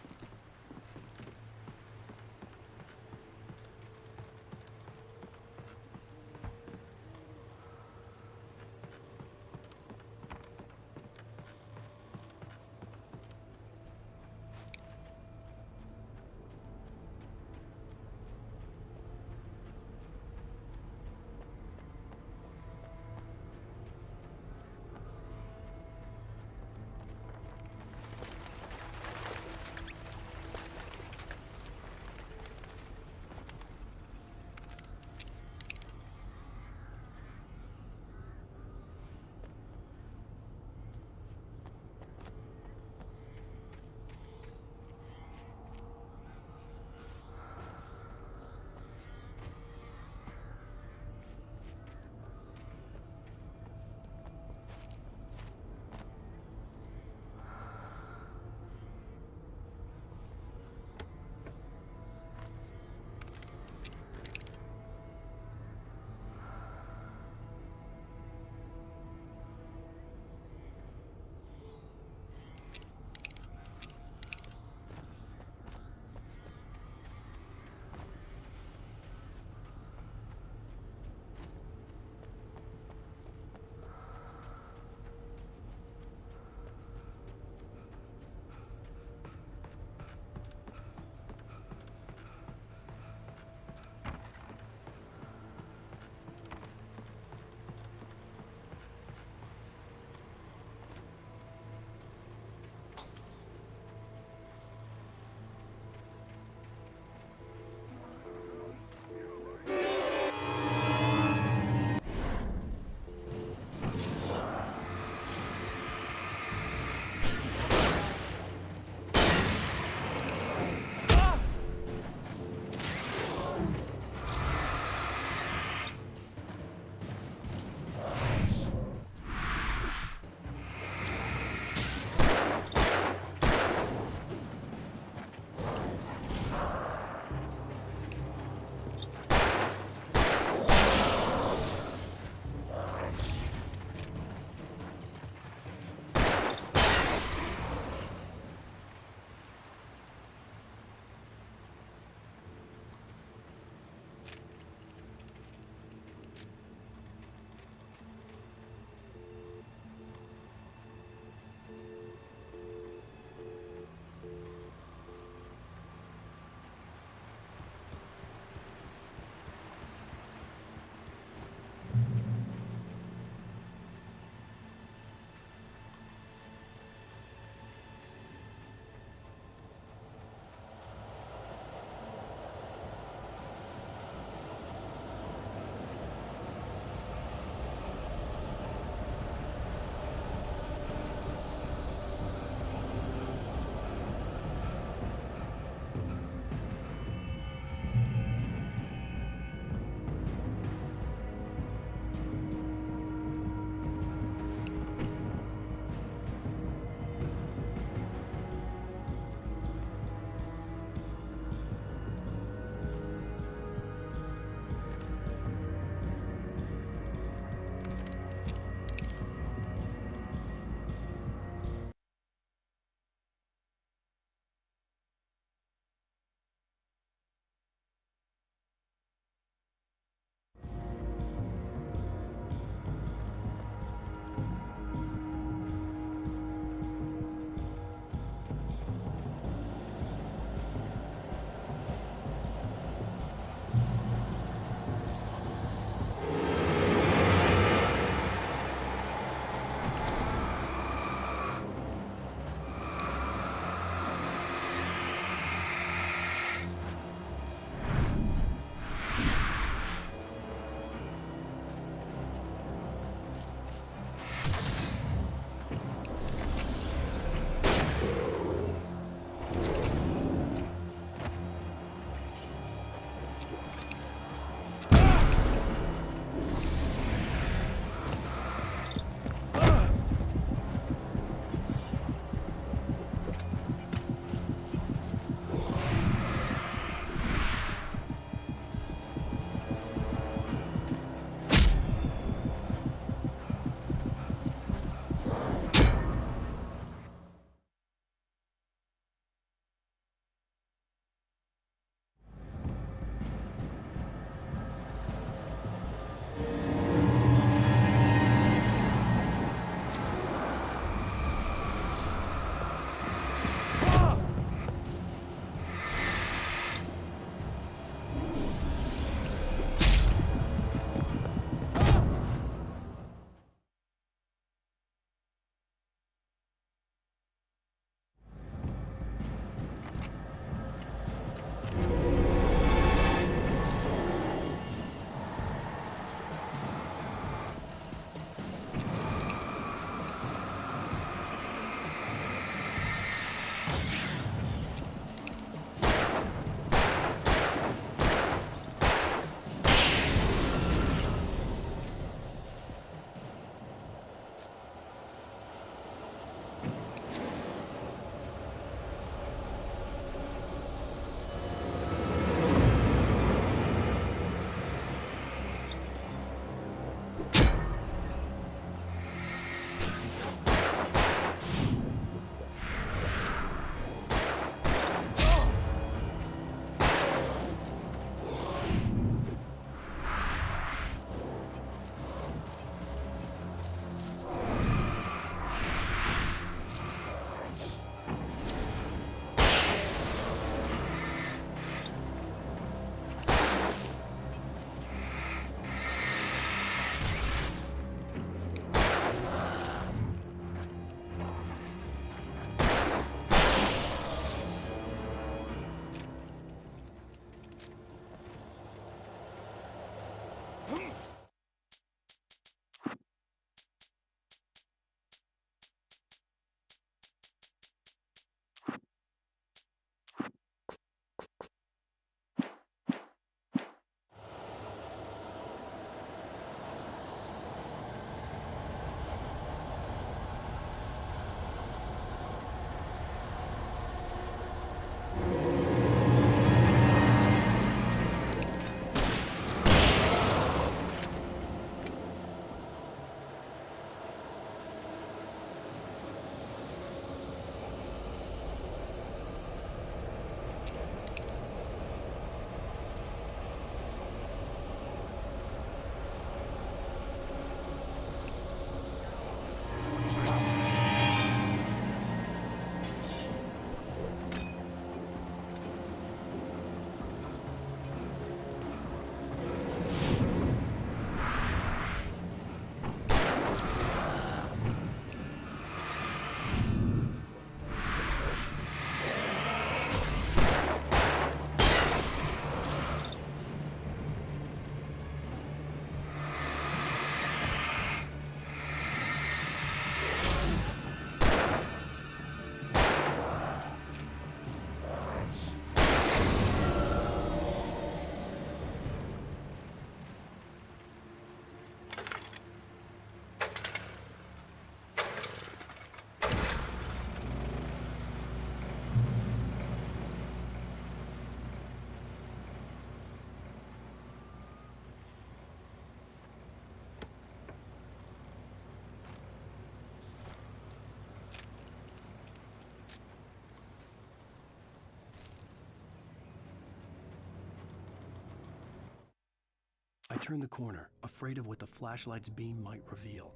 I turned the corner, afraid of what the flashlight's beam might reveal.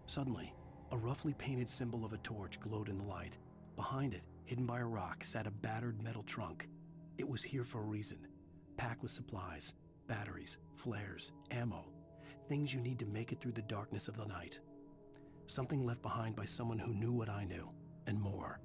Suddenly, a roughly painted symbol of a torch glowed in the light. Behind it, hidden by a rock, sat a battered metal trunk. It was here for a reason, packed with supplies, batteries, flares, ammo, things you need to make it through the darkness of the night. Something left behind by someone who knew what I knew, and more.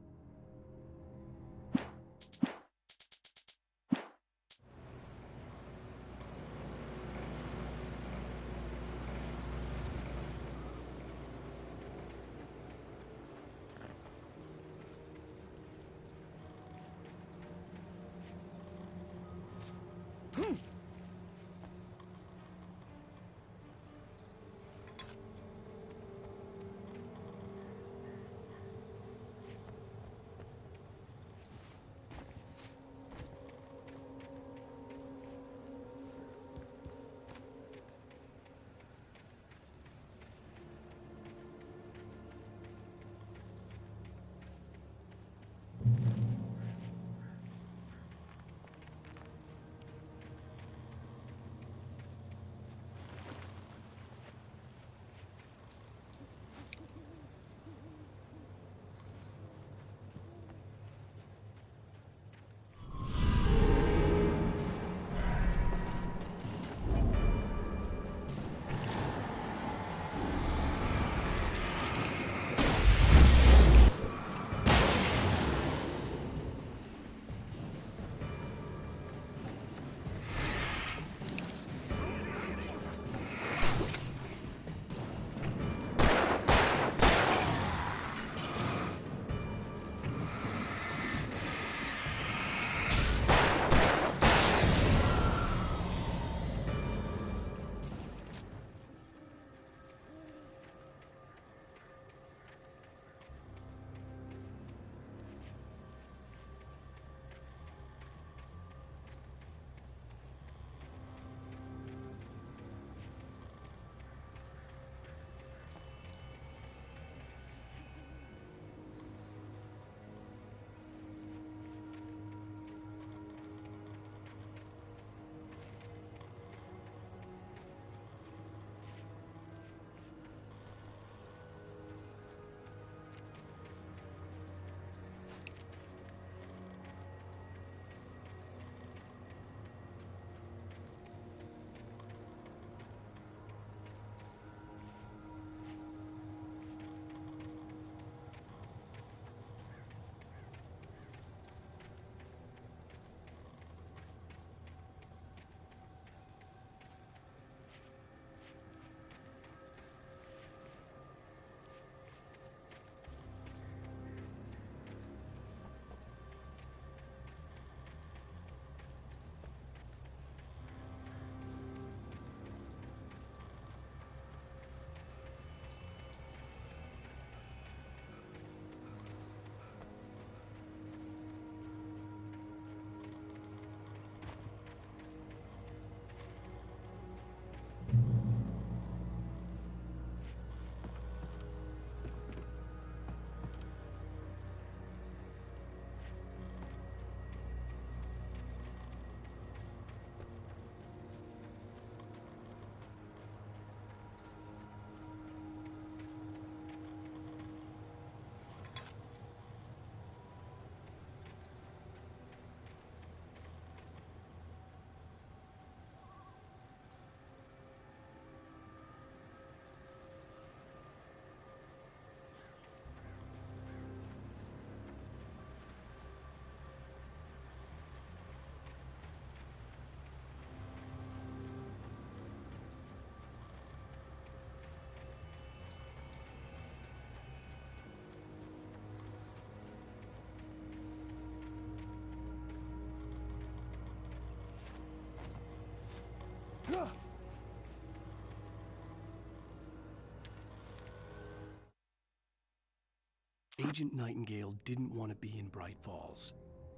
Agent Nightingale didn't want to be in Bright Falls.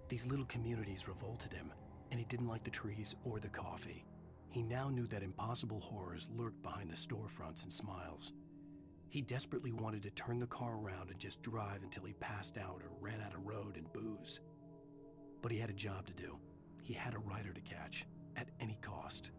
These little communities revolted him, and he didn't like the trees or the coffee. He now knew that impossible horrors lurked behind the storefronts and smiles. He desperately wanted to turn the car around and just drive until he passed out or ran out of road and booze. But he had a job to do. He had a rider to catch, at any cost.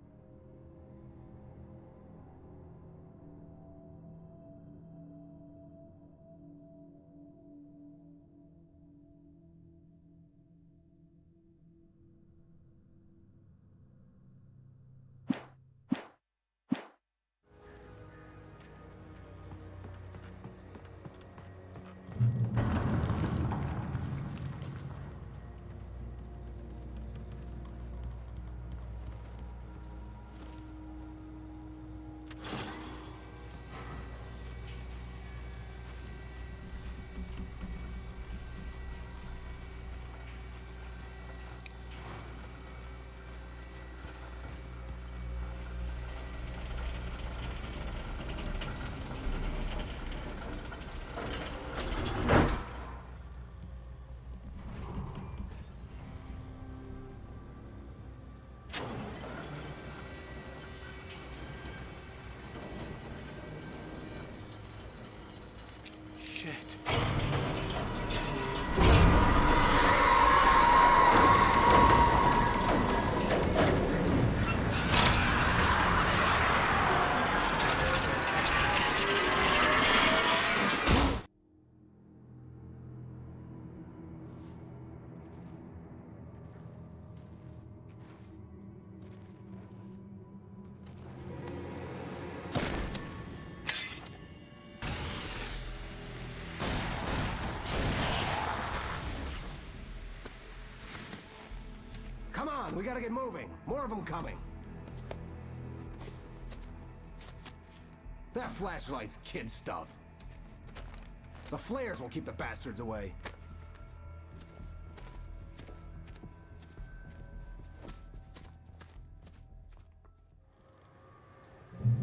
on, we gotta get moving. More of them coming. That flashlight's kid stuff. The flares will keep the bastards away.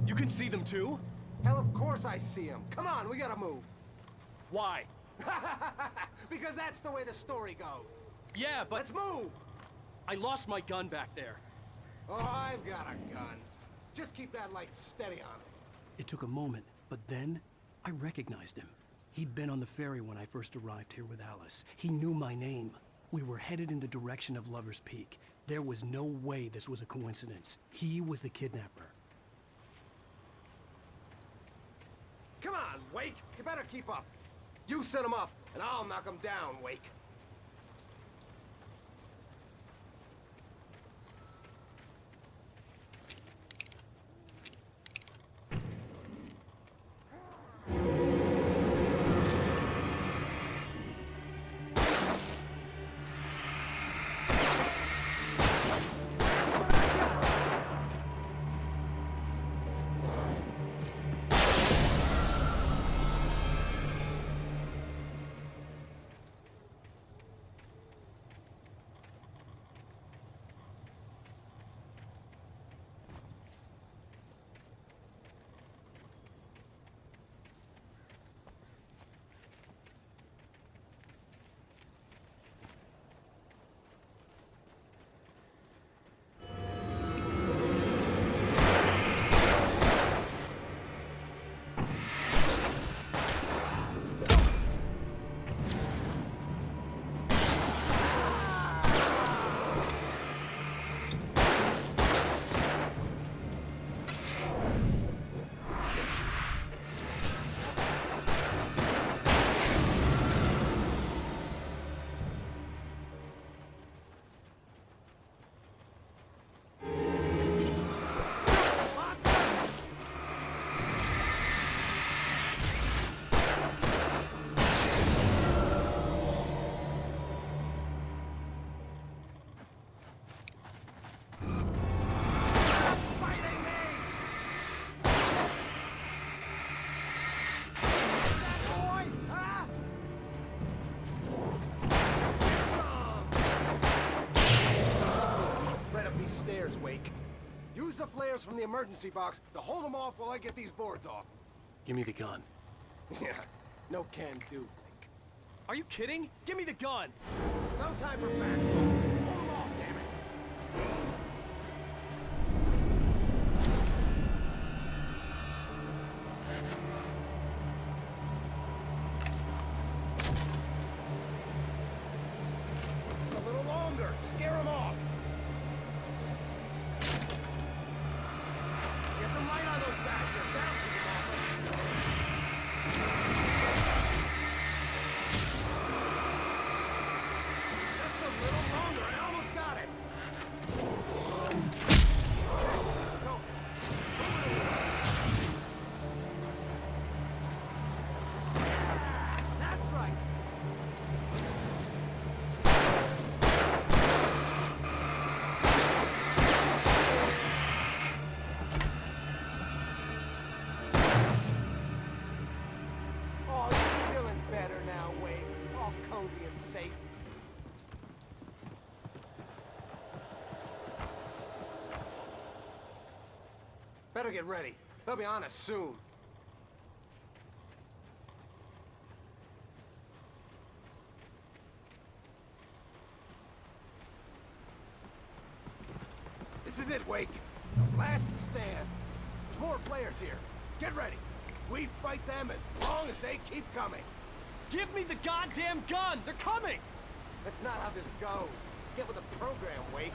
You can see them too? Hell, of course I see them. Come on, we gotta move. Why? Because that's the way the story goes. Yeah, but... Let's move! I lost my gun back there. Oh, I've got a gun. Just keep that light steady on it. It took a moment, but then I recognized him. He'd been on the ferry when I first arrived here with Alice. He knew my name. We were headed in the direction of Lover's Peak. There was no way this was a coincidence. He was the kidnapper. Come on, Wake! You better keep up. You set him up, and I'll knock him down, Wake. Wake. Use the flares from the emergency box to hold them off while I get these boards off. Give me the gun. Yeah, no can do, Wake. Are you kidding? Give me the gun! No time for back. Hold them off, damn it! A little longer. Scare them off. Get some light on those bastards. That'll keep them off. Just a little longer. I almost got it. It's over. Move it away. Yeah, that's right. Oh, you're feeling better now, Wade. All cozy and safe. Better get ready. They'll be on us soon. This is it, Wake. The last stand. There's more players here. Get ready. We fight them as long as they keep coming. Give me the goddamn gun! They're coming! That's not how this goes. Get with the program, Wake.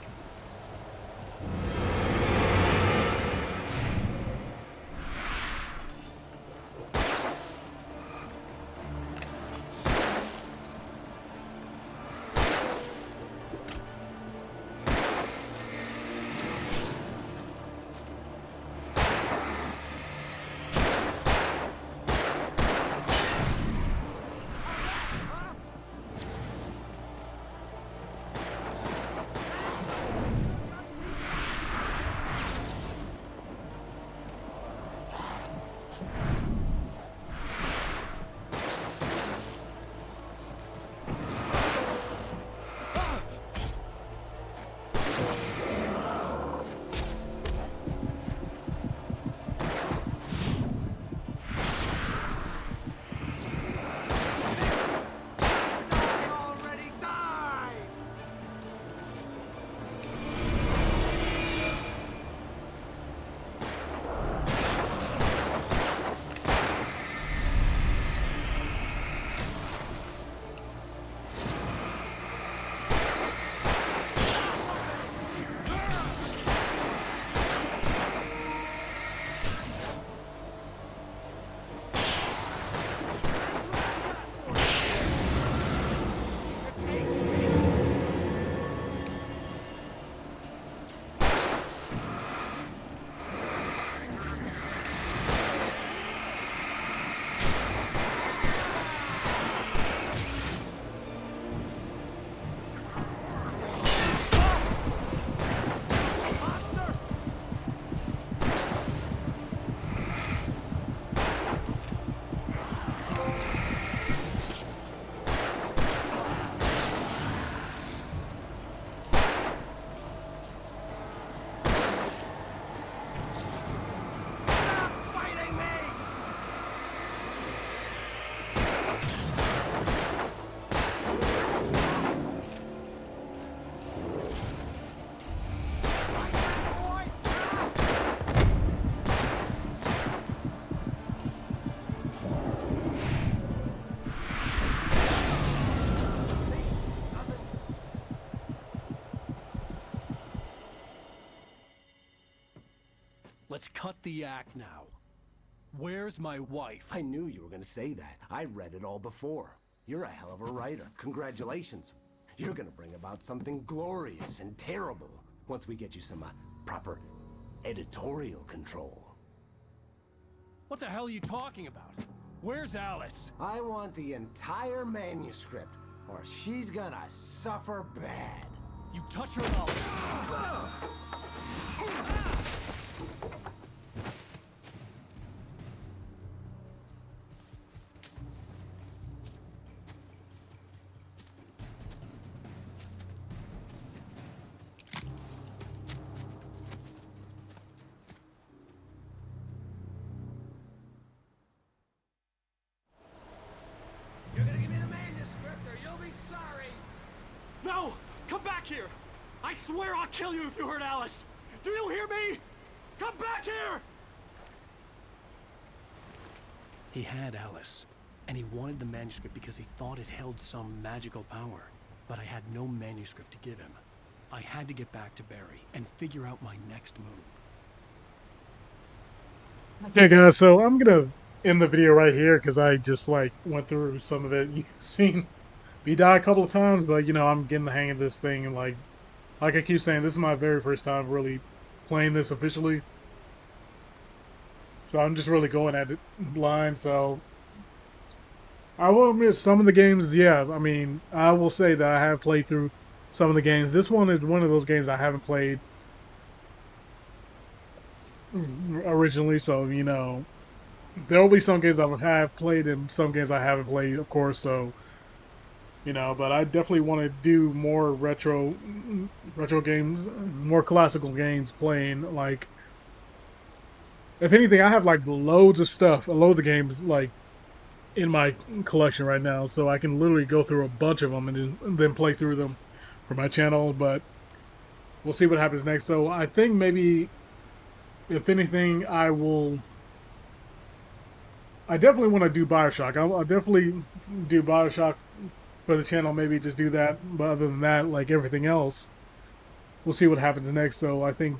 let's cut the act now. Where's my wife? I knew you were gonna say that. I read it all before. You're a hell of a writer. Congratulations. You're gonna bring about something glorious and terrible once we get you some proper editorial control. What the hell are you talking about? Where's Alice? I want the entire manuscript, or she's gonna suffer bad. You touch her and I'll... You're gonna give me the manuscript or you'll be sorry. No! Come back here! I swear I'll kill you if you hurt Alice! Do you hear me? Come back here! He had Alice, and he wanted the manuscript because he thought it held some magical power. But I had no manuscript to give him. I had to get back to Barry and figure out my next move. Okay, guys, so I'm gonna end the video right here because I just like went through some of it. You've seen me die a couple of times, but you know, I'm getting the hang of this thing, and like I keep saying, this is my very first time really playing this officially. So I'm just really going at it blind. So I will admit, some of the games, yeah, I mean, I will say that I have played through some of the games. This one is one of those games I haven't played originally, so you know, there will be some games I have played and some games I haven't played, of course. So you know, but I definitely want to do more retro games, more classical games playing. Like, if anything, I have like loads of stuff, loads of games like in my collection right now, so I can literally go through a bunch of them and then play through them for my channel. But we'll see what happens next. So I think maybe, if anything, I definitely want to do BioShock. I'll definitely do BioShock for the channel, maybe just do that. But other than that, like everything else, we'll see what happens next. So I think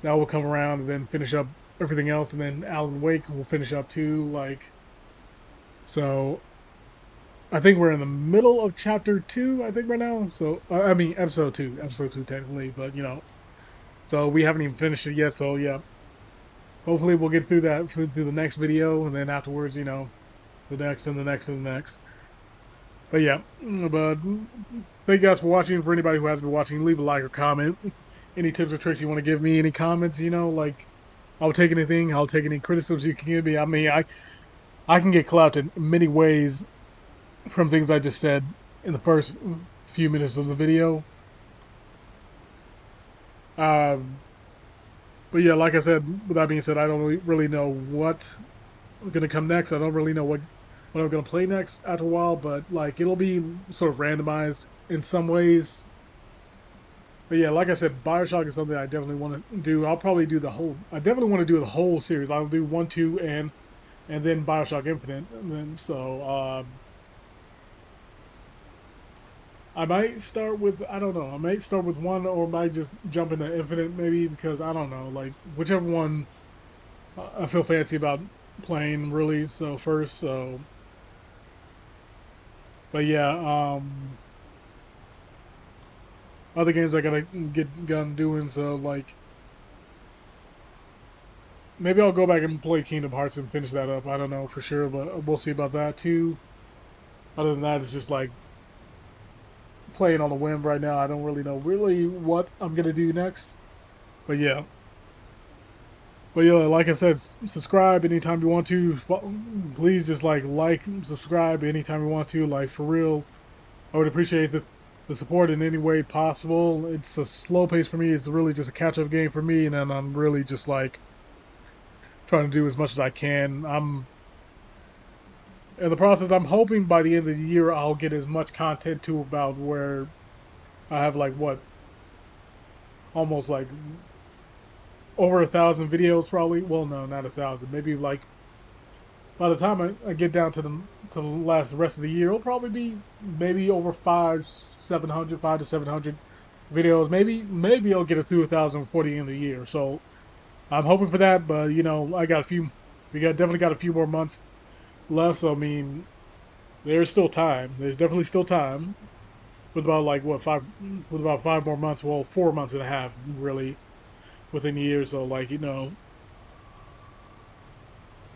that will come around and then finish up everything else, and then Alanwake will finish up too. Like, so I think we're in the middle of chapter 2, I think, right now. So I mean episode 2 technically, but you know, so we haven't even finished it yet. So yeah, hopefully we'll get through that through the next video, and then afterwards, you know, the next and the next and the next. But yeah, but thank you guys for watching. For anybody who has been watching, leave a like or comment. Any tips or tricks you want to give me, any comments, you know, like, I'll take anything. I'll take any criticisms you can give me. I mean, I can get clout in many ways from things I just said in the first few minutes of the video. But yeah, like I said, with that being said, I don't really know what's going to come next. I don't really know what I'm going to play next after a while, but like, it'll be sort of randomized in some ways. But yeah, like I said, BioShock is something I definitely want to do. I'll probably do I definitely want to do the whole series. I'll do 1, 2, and then BioShock Infinite. And then, so, I might start with, I don't know, I might start with 1, or I might just jump into Infinite maybe, because I don't know, like, whichever one I feel fancy about playing, really, so first, so. But yeah, other games I gotta get doing, so like, maybe I'll go back and play Kingdom Hearts and finish that up. I don't know for sure, but we'll see about that too. Other than that, it's just like playing on a whim right now. I don't really know what I'm gonna do next. But yeah. But yeah, like I said, subscribe anytime you want to. Please just like, subscribe anytime you want to. Like, for real, I would appreciate the support in any way possible. It's a slow pace for me. It's really just a catch-up game for me, and then I'm really just like trying to do as much as I can. In the process, I'm hoping by the end of the year I'll get as much content to about where I have like almost like over 1,000 videos probably. Well, no, not 1,000. Maybe like by the time I get down to the rest of the year, it'll probably be maybe over 500 to 700 videos. Maybe I'll get it through 1,000 before the end of the year. So I'm hoping for that, but you know, definitely got a few more months left. So I mean, there's still time. There's definitely still time. With about like what with about 5 more months. Well, 4 months and a half really within the year. So like you know.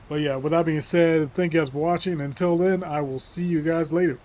But yeah, with that being said, thank you guys for watching. Until then, I will see you guys later.